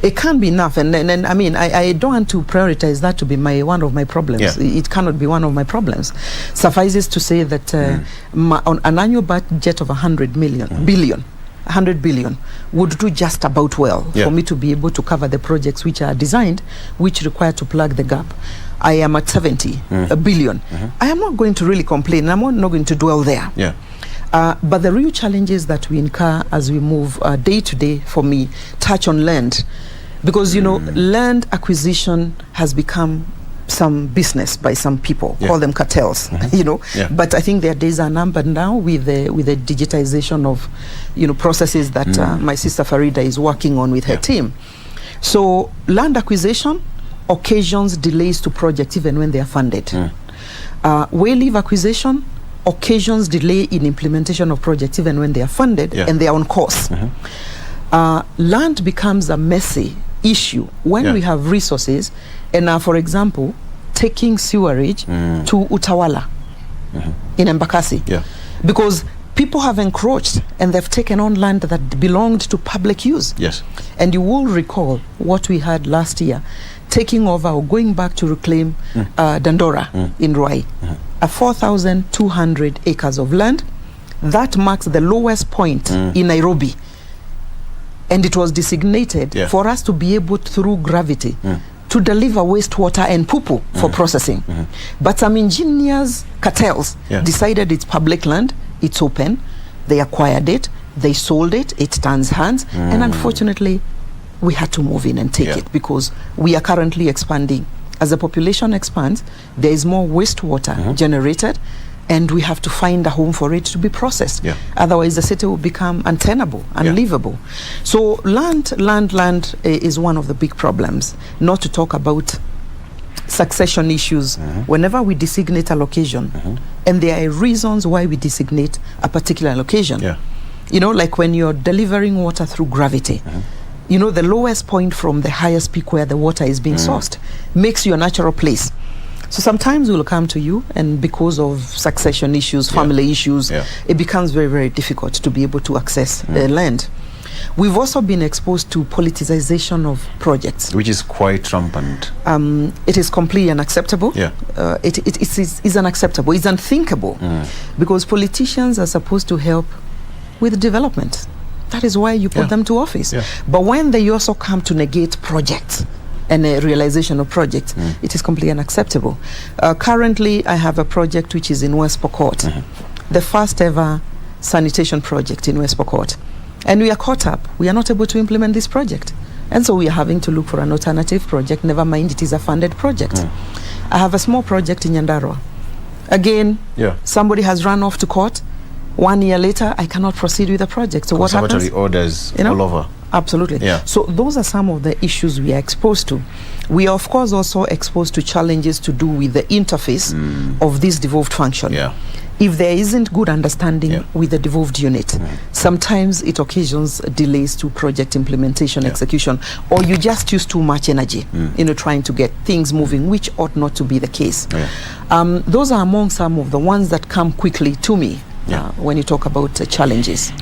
It can't be enough, and I mean, I don't want to prioritize that to be one of my problems. Yeah. It cannot be one of my problems. Suffices to say that on an annual budget of 100 billion would do just about well for me to be able to cover the projects which are designed, which require to plug the gap. I am at 70 billion. I am not going to really complain. I'm not going to dwell there. Yeah. But the real challenges that we incur as we move day to day, for me, touch on land. Because, you know, land acquisition has become some business by some people, call them cartels, you know. But I think their days are numbered now with the digitization of, you know, processes that my sister Farida is working on with her team. So land acquisition occasions delays to projects even when they are funded. Way-leave acquisition occasions delay in implementation of projects even when they are funded and they are on course. Land becomes a messy issue when we have resources, and for example, taking sewerage to Utawala in Embakasi, because people have encroached and they've taken on land that belonged to public use. And you will recall what we had last year, taking over or going back to reclaim Dandora in Ruai, 4,200 acres of land. That marks the lowest point in Nairobi. And it was designated for us to be able, through gravity, to deliver wastewater and poo-poo for processing. But some engineers, cartels, decided it's public land, it's open, they acquired it, they sold it, it turns hands, and unfortunately, we had to move in and take it because we are currently expanding. As the population expands, there is more wastewater generated, and we have to find a home for it to be processed. Otherwise, the city will become untenable, unlivable. So land is one of the big problems, not to talk about succession issues. Whenever we designate a location, and there are reasons why we designate a particular location. You know, like when you're delivering water through gravity, you know, the lowest point from the highest peak where the water is being sourced makes you a natural place. So sometimes we'll come to you, and because of succession issues, family issues, it becomes very, very difficult to be able to access land. We've also been exposed to politicization of projects, which is quite rampant. It is completely unacceptable. It is unacceptable. It's unthinkable because politicians are supposed to help with development. That is why you put them to office. But when they also come to negate projects and a realization of projects, it is completely unacceptable. Currently, I have a project which is in West Pokot, the first ever sanitation project in West Pokot. And we are caught up. We are not able to implement this project. And so we are having to look for an alternative project. Never mind, it is a funded project. I have a small project in Nyandarua. Again, somebody has run off to court. 1 year later, I cannot proceed with the project. So what happens? Conservatory orders all over. Absolutely. So those are some of the issues we are exposed to. We are, of course, also exposed to challenges to do with the interface of this devolved function. If there isn't good understanding with the devolved unit, sometimes it occasions delays to project implementation, execution, or you just use too much energy, you know, trying to get things moving, which ought not to be the case. Those are among some of the ones that come quickly to me when you talk about challenges.